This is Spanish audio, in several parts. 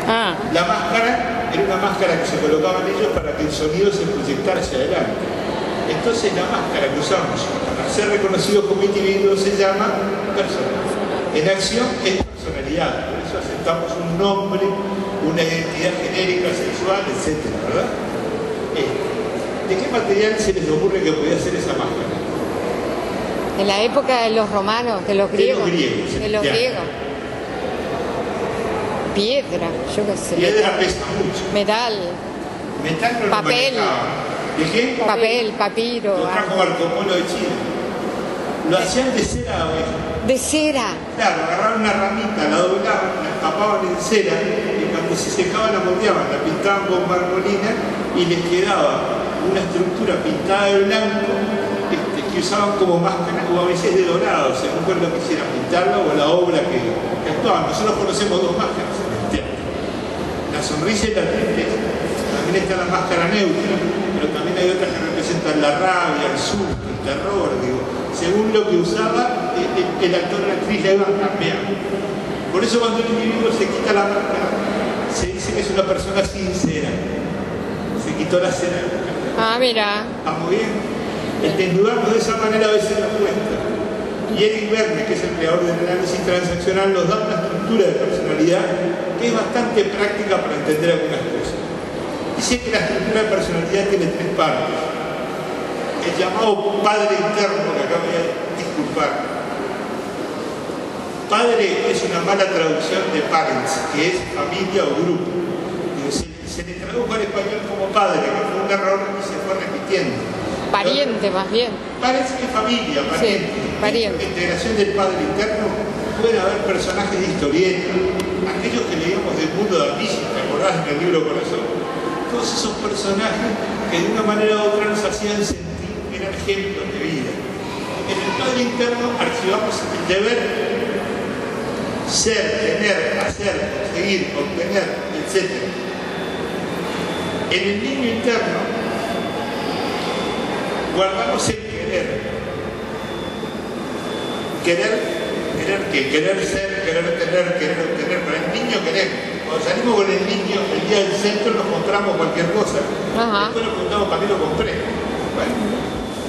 Ah. La máscara era una máscara que se colocaban ellos para que el sonido se proyectara hacia adelante. Entonces la máscara que usamos para ser reconocidos como individuos se llama personalidad. En acción es personalidad, por eso aceptamos un nombre, una identidad genérica, sexual, etc. ¿Verdad? ¿De qué material se les ocurre que podía ser esa máscara? En la época de los romanos, de los griegos. De los griegos. Piedra, yo qué sé. Piedra pesa mucho. Metal. Metal no papel. ¿De qué? Papel, papiro. Lo trajo Marco Polo de China. Lo hacían de cera, ¿ves? De cera. Claro, agarraban una ramita, la doblaban, la tapaban en cera y cuando se secaba la moldeaban, la pintaban con marmolina y les quedaba una estructura pintada de blanco que usaban como máscara o a veces de dorado, según por lo que quisieran pintarla o la obra que actuaban. Nosotros conocemos dos máscaras en el teatro: la sonrisa y la tristeza. También está la máscara neutra, pero también hay otras que representan la rabia, el susto, el terror, digo. Según lo que usaba, el actor o la actriz la iban cambiando. Por eso cuando el individuo se quita la máscara, se dice que es una persona sincera. Se quitó la cera. Ah, mira. ¿Vamos bien? El desnudarnos de esa manera a veces nos cuesta. Y Eric Berne, que es el creador del análisis transaccional, nos da una estructura de personalidad que es bastante práctica para entender algunas cosas. Dice que la estructura de personalidad tiene tres partes. El llamado padre interno, que acá me voy a disculpar. Padre es una mala traducción de parents, que es familia o grupo. Se le tradujo al español como padre, que fue un error y se fue repitiendo. Pariente, más bien. Parece que familia, pariente. Sí, pariente. En la integración del padre interno pueden haber personajes de historieta, aquellos que leíamos del mundo de Amici, ¿te acordás en el libro Corazón? Todos esos personajes que de una manera u otra nos hacían sentir que eran ejemplos de vida. En el padre interno archivamos el deber, ser, tener, hacer, conseguir, obtener, etc. En el niño interno guardamos el querer. Querer qué, querer ser, querer tener, querer obtener. Para el niño queremos. Cuando salimos con el niño el día del centro nos compramos cualquier cosa. Después nos preguntamos para qué lo compré. Bueno.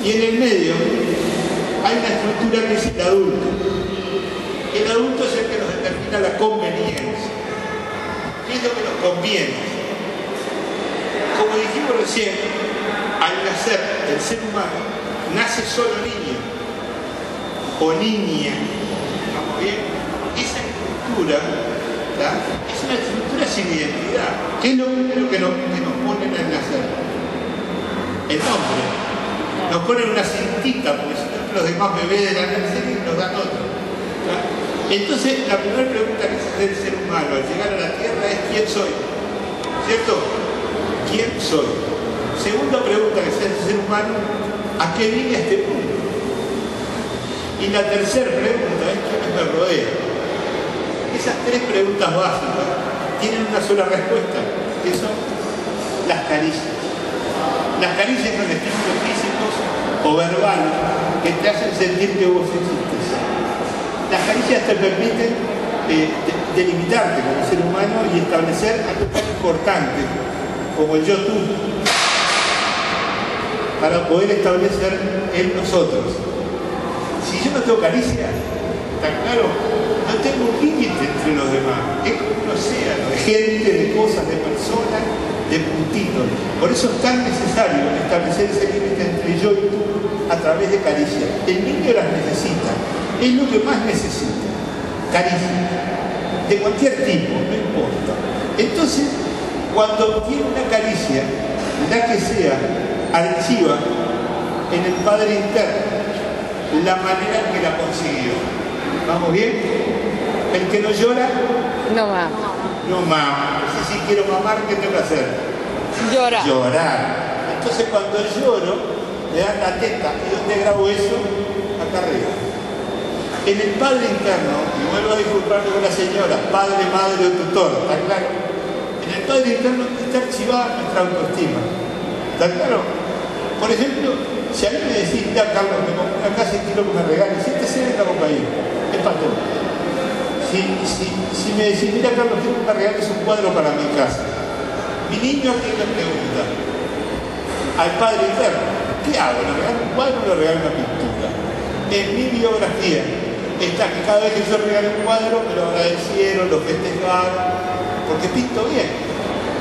Y en el medio hay una estructura que es el adulto. El adulto es el que nos determina la conveniencia. ¿Qué es lo que nos conviene? Como dijimos recién, al nacer el ser humano, nace solo niño o niña. ¿Estamos bien? Esa estructura, ¿tá? Es una estructura sin identidad. ¿Qué es lo primero que nos ponen al nacer? El nombre. Nos ponen una cintita, porque si no los demás bebés de la nursery nos dan otro. ¿Tá? Entonces, la primera pregunta que se hace el ser humano al llegar a la Tierra es ¿quién soy? ¿Cierto? ¿Quién soy? Segunda pregunta que se hace el ser humano, ¿a qué vine a este mundo? Y la tercera pregunta es ¿quiénes me rodean? Esas tres preguntas básicas tienen una sola respuesta, que son las caricias. Las caricias son estímulos físicos o verbales que te hacen sentir que vos existes. Las caricias te permiten delimitarte como ser humano y establecer algo tan importante como el yo-tú, para poder establecer el nosotros. Si yo no tengo caricia, ¿está claro? No tengo un límite entre los demás. Es como un océano de gente, de cosas, de personas, de puntitos. Por eso es tan necesario establecer ese límite entre yo y tú a través de caricias. El niño las necesita. Es lo que más necesita. Caricia. De cualquier tipo, no importa. Entonces, cuando obtiene una caricia, la que sea, archiva en el padre interno la manera en que la consiguió. ¿Vamos bien? El que no llora, no va. No mama. Si quiero mamar, ¿qué tengo que hacer? Llorar. Llorar. Entonces cuando lloro, me dan la teta. ¿Y dónde grabo eso? Acá arriba. En el padre interno, y vuelvo a disculparme con la señora, padre, madre o tutor, ¿está claro? En el padre interno está archivada nuestra autoestima. ¿Está claro? Por ejemplo, si a mí me decís, ya Carlos, me compré una casa y quiero que me regales, siéntese en la cocaína. Es para todo. si me decís, mira Carlos, quiero que me regales un cuadro para mi casa, mi niño a quién le pregunta, al Padre Eterno, ¿qué hago? ¿Le regalo un cuadro o le regalo una pintura? En mi biografía está que cada vez que yo regalo un cuadro me lo agradecieron, lo festejaron, porque pinto bien.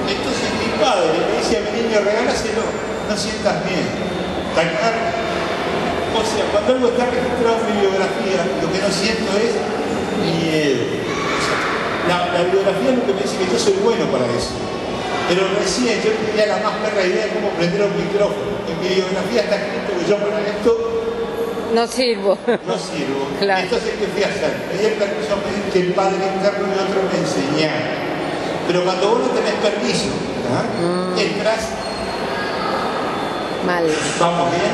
Entonces mi padre le dice a mi niño, regálaselo, no sientas miedo. ¿Está claro? O sea, cuando algo está registrado en mi biografía, lo que no siento es miedo. La biografía es lo que me dice que yo soy bueno para eso. Pero recién yo tenía la más perra idea de cómo prender un micrófono. En mi biografía está escrito que yo para esto no sirvo. No sirvo. Claro. Entonces, ¿qué fui a hacer? Pedí el permiso a pedir que el Padre Interno y otro me enseñara. Pero cuando vos no tenés permiso, entras mal. ¿Vamos bien?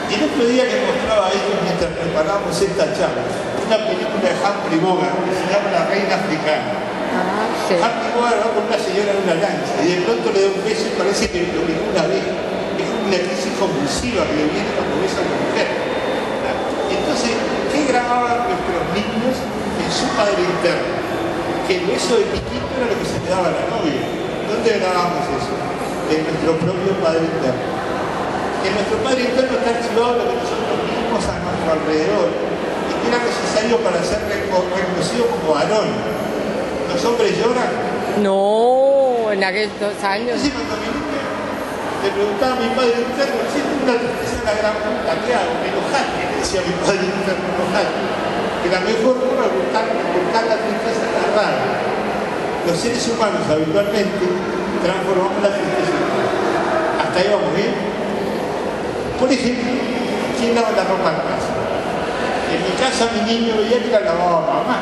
Y el otro día que mostraba esto mientras preparábamos esta charla, una película de Humphrey Bogart que se llama La Reina Africana. Sí. Humphrey Bogart va con una señora en una lancha y de pronto le da un beso y parece que lo miró una vez. Es como una crisis convulsiva que le viene cuando ves a una mujer. Entonces, ¿qué grababan nuestros niños en su Padre Interno? Que el beso de piquito era lo que se le daba a la novia. ¿Dónde grabamos eso? En nuestro propio Padre Interno. En nuestro Padre Interno está archivado lo que nosotros mismos a nuestro alrededor y que era necesario para ser reconocido como varón. ¿Los hombres lloran? No, en aquellos años. Entonces cuando mi niña le preguntaba a mi Padre Interno, siento una tristeza en la gran puta, ¿qué hago? Me enojate, le decía mi Padre Interno, enojate. Que la mejor forma de buscar la tristeza es la rabia. Los seres humanos habitualmente transformamos la tristeza en rabia. ¿Hasta ahí vamos bien? Por ejemplo, ¿quién lava la ropa en casa? En mi casa mi niño veía que la lavaba mamá.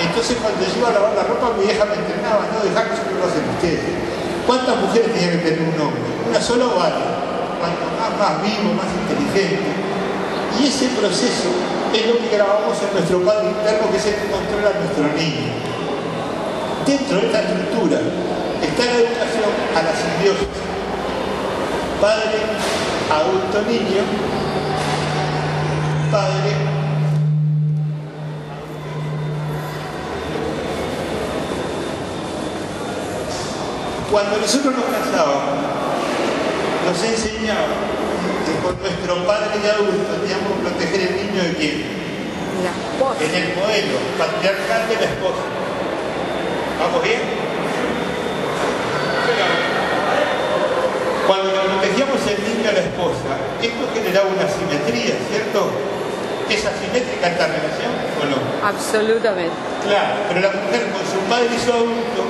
Entonces cuando yo iba a lavar la ropa mi vieja me entrenaba, no dejá que eso lo hacen ustedes. ¿Cuántas mujeres tenía que tener un hombre? ¿Una sola o varias? Cuanto más vivo, más inteligente. Y ese proceso es lo que grabamos en nuestro Padre Interno, que es el que controla a nuestro niño. Dentro de esta estructura está la educación a la simbiosis. Padre, adulto, niño, padre, cuando nosotros nos casábamos, nos enseñaban que con nuestro padre y adulto teníamos que proteger el niño de quién? La esposa. En el modelo patriarcal de la esposa. ¿Vamos bien? Cuando le protegíamos el niño a la esposa, esto generaba una simetría, ¿cierto? ¿Es asimétrica esta relación o no? Absolutamente. Claro, pero la mujer con su padre y su adulto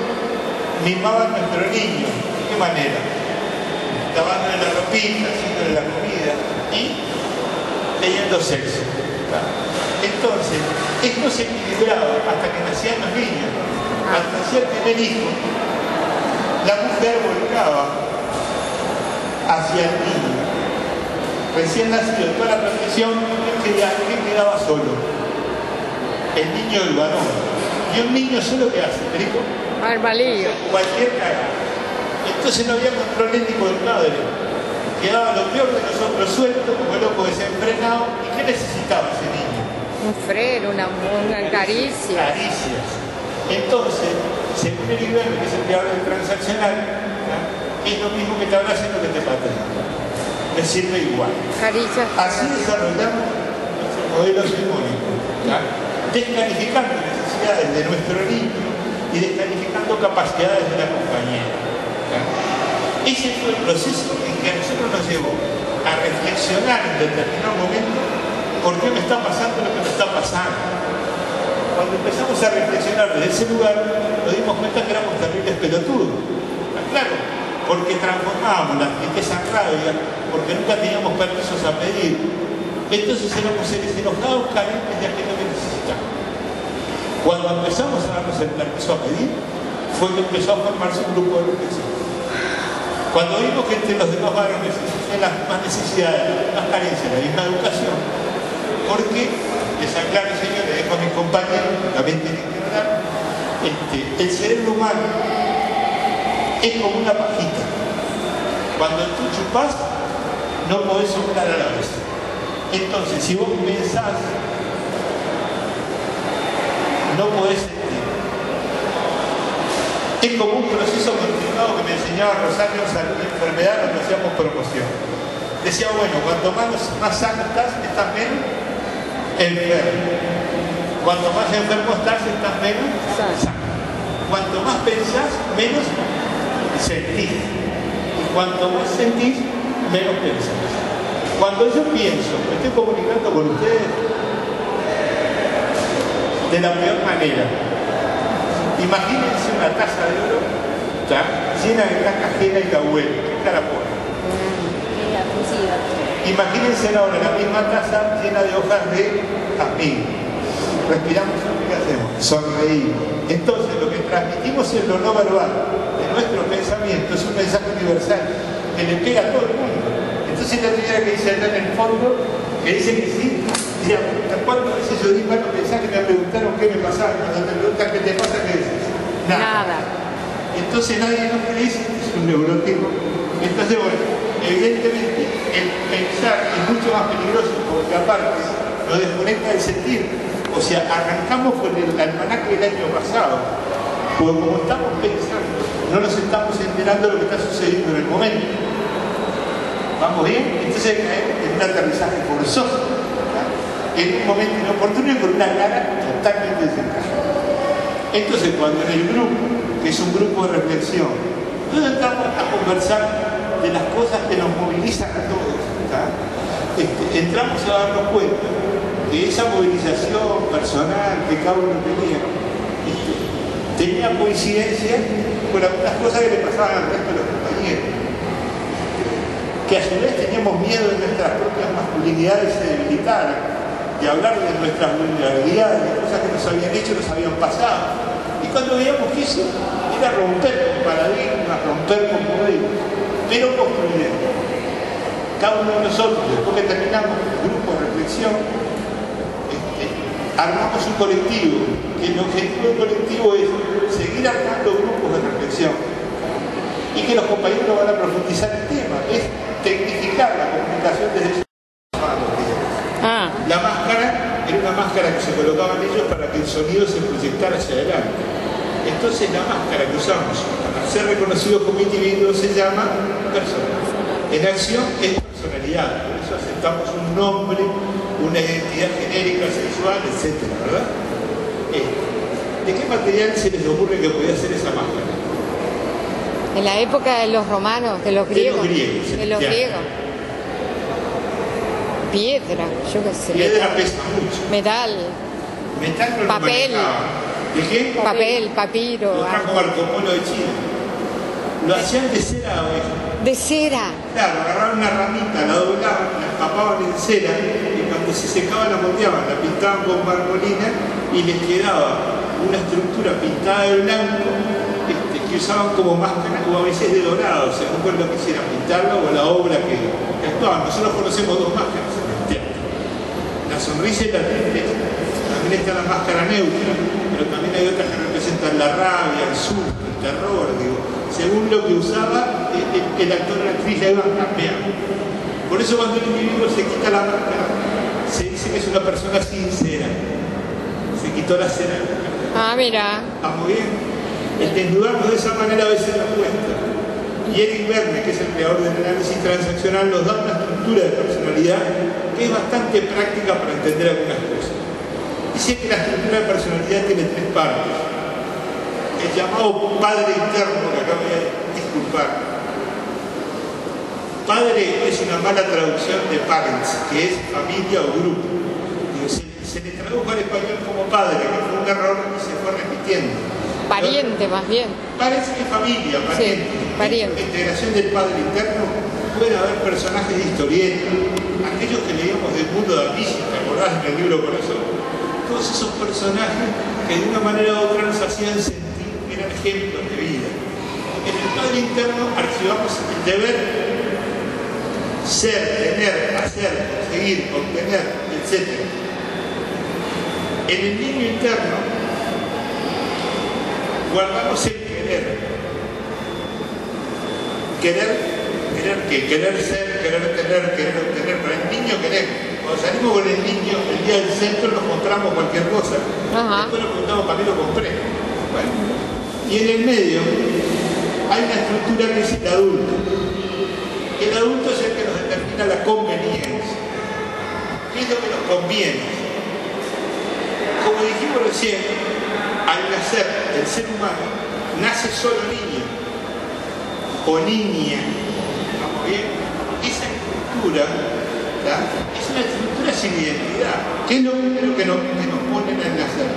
mimaba a nuestro niño. ¿De qué manera? Lavándole la ropita, haciéndole la comida y teniendo sexo. Entonces, esto se equilibraba hasta que nacían los niños. Al nacer el primer hijo, la mujer volcaba hacia el niño. Recién nacido, toda la protección, ¿quién quedaba solo? El niño del varón. Y un niño solo, ¿qué hace? ¿Perico? Barbalío. Cualquier cagada. Entonces no había control ético del padre. Quedaba lo peor de nosotros sueltos, como loco desenfrenado. ¿Y qué necesitaba ese niño? Un freno, una caricia. Caricias. Entonces, según el IBM, que es el que habla del transaccional, es lo mismo que te abracen o que te pateen. Me sirve igual. Caricias. Así desarrollamos nuestro modelo simbólico, descalificando necesidades de nuestro niño y descalificando capacidades de la compañera. Ese fue el proceso en que a nosotros nos llevó a reflexionar en determinado momento por qué me está pasando lo que me está pasando. Cuando empezamos a reflexionar desde ese lugar, nos dimos cuenta que éramos terribles pelotudos. Claro, porque transformábamos la tristeza en rabia, porque nunca teníamos permisos a pedir. Entonces éramos seres enojados, carentes de aquello que necesitábamos. Cuando empezamos a darnos el permiso a pedir, fue que empezó a formarse un grupo de reflexión. Cuando vimos que entre los demás varones existían las mismas necesidades, las mismas carencias, la misma educación, porque, les aclaro, señor, le dejo a mis compañeros, también tienen que hablar, el cerebro humano es como una pajita. Cuando tú chupás, no podés soplar a la vez. Entonces, si vos pensás no podés sentir. Es como un proceso continuado que me enseñaba Rosario en Salud y Enfermedad cuando hacíamos promoción. Decía, bueno, cuanto más sano estás menos enfermo. Cuanto más enfermo estás menos sano. Cuanto más pensás, menos sentís. Y cuanto más sentís, menos pensás. Cuando yo pienso, me estoy comunicando con ustedes de la peor manera. Imagínense una taza de oro, ¿tá?, llena de caca ajena y la huele. ¿Qué cara pone? Imagínense ahora la misma taza llena de hojas de jazmín. Respiramos y ¿qué hacemos? Sonreímos. Entonces lo que transmitimos en lo no verbal de nuestro pensamiento es un mensaje universal que le pega a todo el mundo. Entonces la primera que dice acá en el fondo, que dice que sí, mira, ¿cuántas veces yo di malos mensajes que me preguntaron qué me pasaba? Cuando te preguntan qué te pasa, ¿qué dices? Nada. Entonces nadie nos cree, es un neurótico. Entonces, bueno, evidentemente el pensar es mucho más peligroso porque aparte lo desconecta del sentir. O sea, arrancamos con el almanaque del año pasado, porque como estamos pensando, no nos estamos enterando de lo que está sucediendo en el momento. ¿Vamos bien? Entonces caemos en un aterrizaje forzoso, ¿verdad?, en un momento inoportuno y con una cara totalmente desencajada. Entonces, cuando en el grupo, que es un grupo de reflexión, nos entramos a conversar de las cosas que nos movilizan a todos, ¿verdad?, entramos a darnos cuenta de esa movilización personal que cada uno tenía coincidencia con algunas cosas que le pasaban al resto de los compañeros, que a su vez teníamos miedo de nuestras propias masculinidades se debilitaran, de hablar de nuestras vulnerabilidades, de cosas que nos habían hecho, nos habían pasado. Y cuando veíamos que eso era romper con paradigmas, romper con modelos, pero construyendo. Cada uno de nosotros, después que terminamos el grupo de reflexión, armamos un colectivo, que el objetivo del colectivo es seguir armando grupos de reflexión y que los compañeros van a profundizar el tema, es tecnificar la comunicación desde su La máscara era una máscara que se colocaban ellos para que el sonido se proyectara hacia adelante. Entonces la máscara que usamos para ser reconocidos como individuos se llama persona. En acción es personalidad, por eso aceptamos un nombre, una identidad genérica, sexual, etc., ¿verdad? ¿De qué material se les ocurre que podía ser esa máscara? En la época de los romanos, de los griegos. De los griegos. Piedra, yo qué sé. Piedra pesa mucho. Metal. Metal no papel. ¿De qué? Papel, papiro. Lo trajo Marco Polo de Chile. Lo hacían de cera, oveja. ¿De cera? Claro, agarraban una ramita, la doblaban, la empapaban en cera y cuando se secaba la moldeaban, la pintaban con marmolina y les quedaba una estructura pintada de blanco que usaban como máscara o a veces de dorado, según con lo que quisieran pintarla o la obra que actuaban. Nosotros conocemos dos máscaras en el teatro: la sonrisa y la tristeza. También está la máscara neutra, pero también hay otras que representan la rabia, el susto, el terror, digo. Según lo que usaba, el actor o la actriz la iban cambiando. Por eso cuando el individuo se quita la máscara, se dice que es una persona sincera. Se quitó la cera. Ah, mira. ¿Estamos bien? El desnudarnos de esa manera a veces nos cuesta. Y Eric Verne, que es el creador del análisis transaccional, nos da una estructura de personalidad que es bastante práctica para entender algunas cosas. Dice que la estructura de personalidad tiene tres partes. El llamado padre interno, que acá me voy a disculpar. Padre es una mala traducción de parents, que es familia o grupo. Se le tradujo al español como padre, que fue un error y se fue repitiendo. Pariente, más bien. Parece que familia, pariente. Sí, pariente. En la integración del padre interno pueden haber personajes de historieta, aquellos que leíamos del mundo de Amici, ¿te acordás en el libro Corazón? Todos esos personajes que de una manera u otra nos hacían sentir que eran ejemplos de vida. En el padre interno archivamos el deber, ser, tener, hacer, conseguir, obtener, etc. En el niño interno guardamos el querer. Querer qué? Querer ser, querer tener, querer obtener. Para el niño queremos. cuando salimos con el niño el día del centro nos compramos cualquier cosa. Después nos preguntamos para qué lo compré. Bueno. Y en el medio hay una estructura que es el adulto. El adulto es el que nos determina la conveniencia. ¿Qué es lo que nos conviene? Como dijimos recién, al nacer el ser humano, nace solo niño o niña. ¿Vamos bien? Esa estructura, ¿tá? Es una estructura sin identidad. ¿Qué es lo primero que nos ponen al nacer?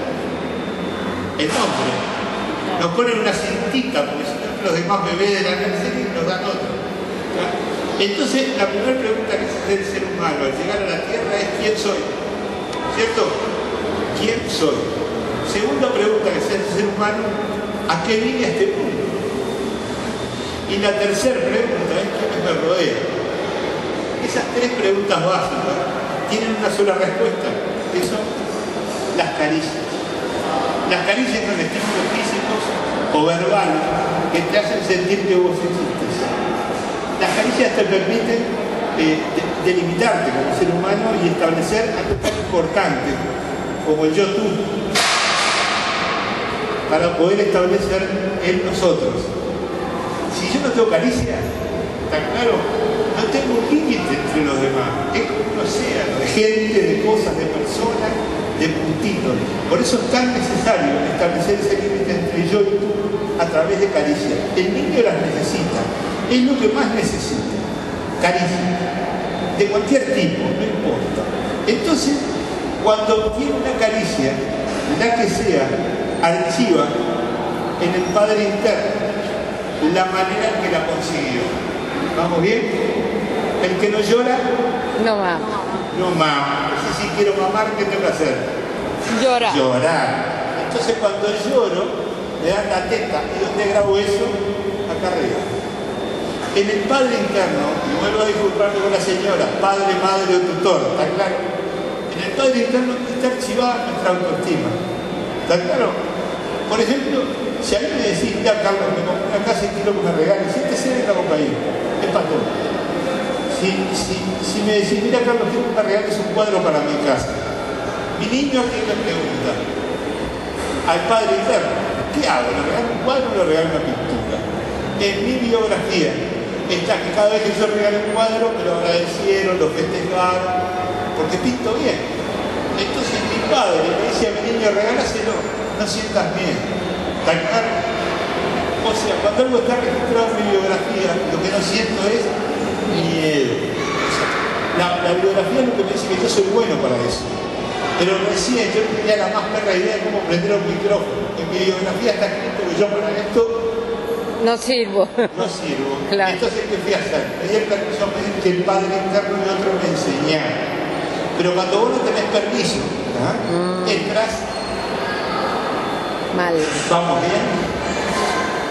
El nombre. Nos ponen una cintita, porque si no los demás bebés de la nursery nos dan otro. ¿Tá? Entonces, la primera pregunta que se hace el ser humano al llegar a la Tierra es ¿quién soy? ¿Cierto? ¿Quién soy? Segunda pregunta que se hace el ser humano, ¿a qué vine a este mundo? Y la tercera pregunta es ¿quiénes me rodean? Esas tres preguntas básicas tienen una sola respuesta, que son las caricias. Las caricias son estímulos físicos o verbales que te hacen sentir que vos existes. Las caricias te permiten delimitarte como ser humano y establecer algo tan importante como el yo-tú para poder establecer en nosotros. Si yo no tengo caricia, está claro, no tengo un límite entre los demás. Es como un océano de gente, de cosas, de personas, de puntitos. Por eso es tan necesario establecer ese límite entre yo y tú a través de caricias. El niño las necesita. Es lo que más necesita. Caricia. De cualquier tipo, no importa. Entonces, cuando obtiene una caricia, la que sea, archiva en el padre interno la manera en que la consiguió. ¿Vamos bien? El que no llora, no mama. No mama. Si quiero mamar, ¿qué tengo que hacer? Llorar. Llorar. Entonces cuando lloro, me dan la teta. ¿Y dónde grabo eso? Acá arriba. En el padre interno, y vuelvo a disculparme con la señora, padre, madre o tutor, ¿está claro? En el padre interno está archivada nuestra autoestima. ¿Está claro? Por ejemplo, si a mí me decís, mira Carlos, me compré una casa y quiero que me regales, este se ve la cocaína, es para todo. Si me decís, mira Carlos, quiero que me regales un cuadro para mi casa, mi niño aquí me pregunta al padre interno, ¿qué hago? ¿Le regalo un cuadro o le regalo una pintura? En mi biografía está que cada vez que yo regalé un cuadro me lo agradecieron, lo festejaron, porque pinto bien. Entonces mi padre me dice a mi niño, regáláselo, no sientas miedo. ¿Está claro? O sea, cuando algo está registrado en mi biografía, lo que no siento es miedo. O sea, la biografía es lo que me dice que yo soy bueno para eso. Pero recién yo tenía la más perra idea de cómo prender un micrófono. En mi biografía está escrito que yo para esto no sirvo. No sirvo. Claro. Entonces, ¿qué fui a hacer? Pedí el permiso a pedir que el padre interno y otro me enseñara. Pero cuando vos no tenés permiso, entras mal. ¿Vamos bien?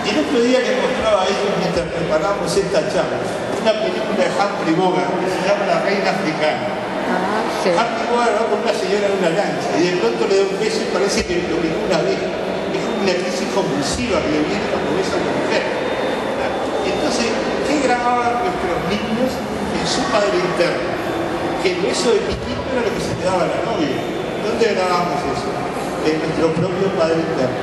Y el otro día que mostraba esto mientras preparábamos esta charla, una película de Humphrey Bogart que se llama La Reina Africana. Sí. Humphrey Bogart va con una señora en una lancha y de pronto le da un beso y parece que lo ubicó una vez. Es como una crisis convulsiva que le viene cuando besa a una mujer. Entonces, ¿qué grababan nuestros niños en su padre interno? Que el beso de piquito era lo que se le daba a la novia. ¿Dónde grabamos eso? En nuestro propio padre interno.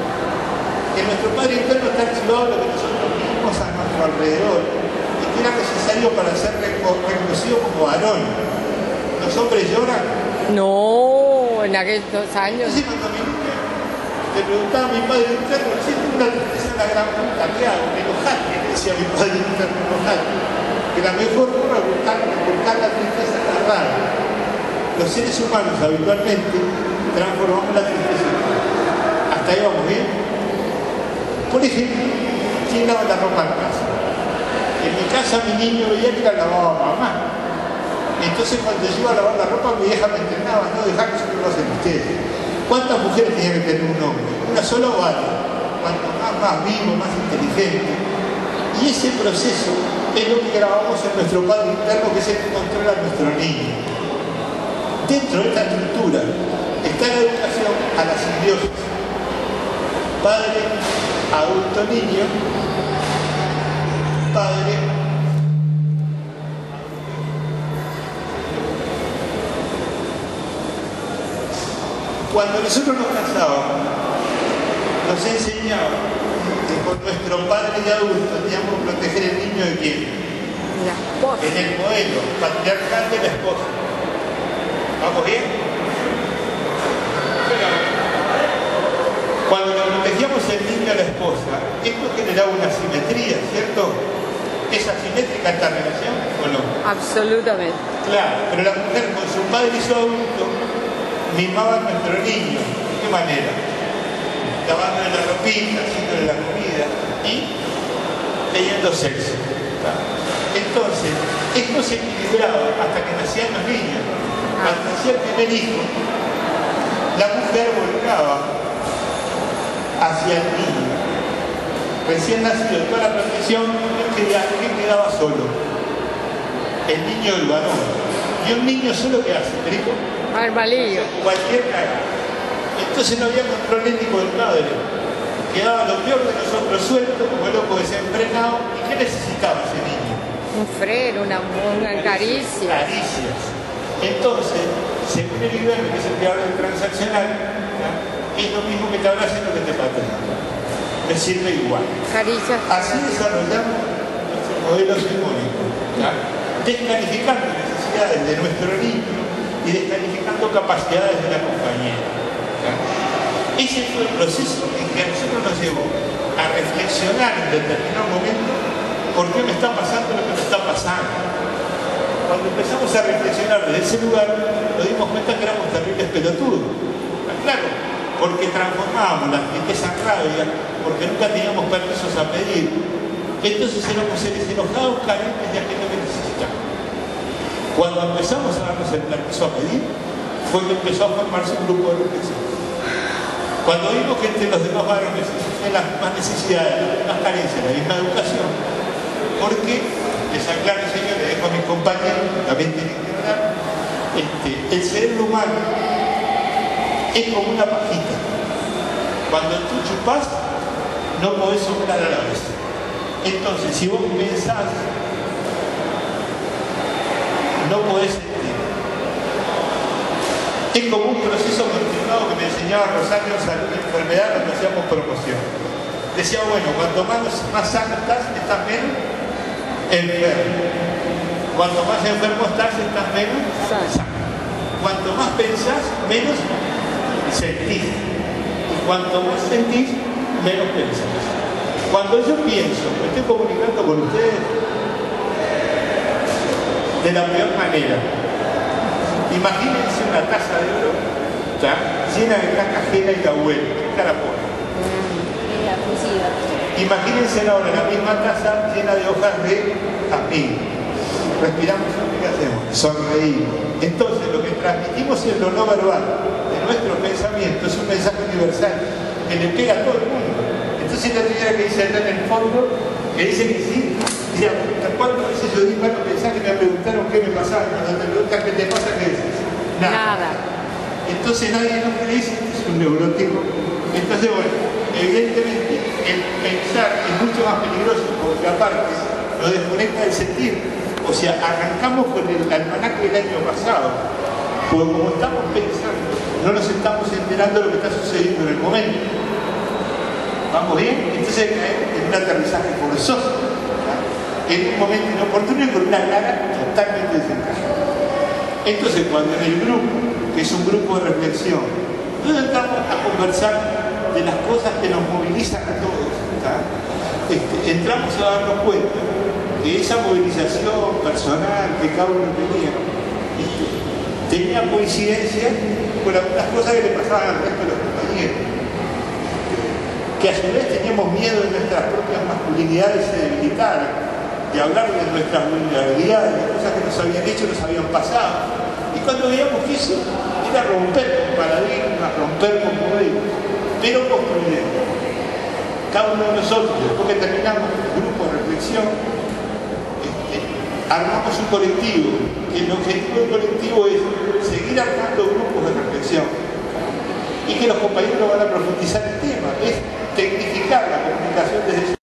En nuestro padre interno está archivado lo que nosotros vimos a nuestro alrededor y que era necesario para ser reconocido como varón. ¿Los hombres lloran? No, en aquellos años. Entonces cuando mi niña le preguntaba a mi padre interno, si tengo una tristeza en la gran puta, ¿qué hago? Me enojaste, le decía mi padre interno, enojaste. Que la mejor forma de buscar la tristeza es la rabia. Los seres humanos habitualmente transformamos la tristeza. Hasta ahí vamos bien. Por ejemplo, ¿quién lava la ropa en casa? En mi casa mi niño veía que la lavaba mamá. Entonces cuando yo iba a lavar la ropa mi vieja me entrenaba, no dejar que eso lo hacen ustedes. ¿Cuántas mujeres tiene que tener un hombre? Una sola o varias. Cuanto más vivo, más inteligente. Y ese proceso es lo que grabamos en nuestro padre interno, que es el que controla a nuestro niño. Dentro de esta estructura está la educación a la simbiosis. Padre, adulto, niño, padre. Cuando nosotros nos casábamos, nos enseñaban que con nuestro padre de adulto teníamos que proteger el niño de quién. La esposa. En el modelo patriarcal de la esposa. ¿Vamos bien? Pero, cuando le protegíamos el niño a la esposa, esto generaba una simetría, ¿cierto? ¿Es asimétrica esta relación o no? Absolutamente. Claro, pero la mujer con su padre y su adulto mimaba a nuestro niño. ¿De qué manera? Lavándole la ropita, haciéndole la comida y teniendo sexo. Entonces, esto se equilibraba hasta que nacían los niños. Cuando nacía el primer hijo, la mujer volcaba hacia el niño. Recién nacido, toda la protección, ¿quién quedaba solo? El niño del varón. Y un niño solo que hace, ¿perico? Armalillo. Cualquier cara. Entonces no había control ético del padre. Quedaba lo peor de nosotros suelto, como el loco desenfrenado. ¿Y qué necesitaba ese niño? Un freno, una caricia. Caricias. Entonces, según el IBM, que es el que habla del transaccional, es lo mismo que te abrace lo que te patea. Me sirve igual. Caricias. Así desarrollamos nuestro modelo hegemónico, descalificando necesidades de nuestro niño y descalificando capacidades de la compañera. Ese fue el proceso en que a nosotros nos llevó a reflexionar en determinado momento por qué me está pasando lo que me está pasando. Cuando empezamos a reflexionar desde ese lugar, nos dimos cuenta que éramos terribles pelotudos. Claro, porque transformábamos la tristeza en rabia, porque nunca teníamos permisos a pedir. Entonces éramos seres enojados, carentes de aquello que necesitábamos. Cuando empezamos a darnos el permiso a pedir, fue que empezó a formarse un grupo de reflexión. Cuando vimos que entre los demás varones existían las mismas necesidades, las mismas carencias, la misma educación, porque, les aclaro, señor, le dejo a mis compañeros, que también tienen que hablar, el cerebro humano es como una pajita. Cuando tú chupás, no podés soplar a la vez. Entonces, si vos pensás, no podés sentir. Es como un proceso continuado que me enseñaba Rosario en Salud y Enfermedad cuando hacíamos promoción. Decía, bueno, cuanto más sano estás menos enfermo. Cuanto más enfermo estás menos sano. Cuanto más pensás, menos sentís. Y cuanto más sentís, menos pensás. Cuando yo pienso, me estoy comunicando con ustedes de la peor manera. Imagínense una taza de oro llena de caca ajena y la abuela. ¿Qué cara pone? Imagínense ahora la misma taza llena de hojas de jazmín. Respiramos y ¿qué hacemos? Sonreímos. Entonces lo que transmitimos en lo no verbal de nuestro pensamiento es un mensaje universal que le pega a todo el mundo. Entonces la primera que dice acá en el fondo, que dice que sí, mira, ¿cuántas veces yo di malos mensajes que me preguntaron qué me pasaba? Cuando te preguntan qué te pasa, ¿qué dices? Nada. Entonces nadie no cree, es un neurótico. Entonces, bueno, evidentemente el pensar es mucho más peligroso porque aparte lo desconecta del sentir. O sea, arrancamos con el almanaque del año pasado, porque como estamos pensando, no nos estamos enterando de lo que está sucediendo en el momento. ¿Vamos bien? Entonces caemos en un aterrizaje forzoso, en un momento inoportuno y con una cara totalmente desencajada. Entonces, cuando en el grupo, que es un grupo de reflexión, nos sentamos a conversar de las cosas que nos movilizan a todos, entramos a darnos cuenta que esa movilización personal que cada uno tenía coincidencia con algunas cosas que le pasaban al resto de los compañeros. Que a su vez teníamos miedo de nuestras propias masculinidades se debilitaran, de hablar de nuestras vulnerabilidades, de cosas que nos habían hecho, nos habían pasado. Y cuando veíamos que eso era romper con paradigmas, romper con modelos, pero construyendo. Cada uno de nosotros, después que terminamos el grupo de reflexión, armamos un colectivo, que el objetivo del colectivo es seguir armando grupos de reflexión y que los compañeros van a profundizar el tema, es tecnificar la comunicación desde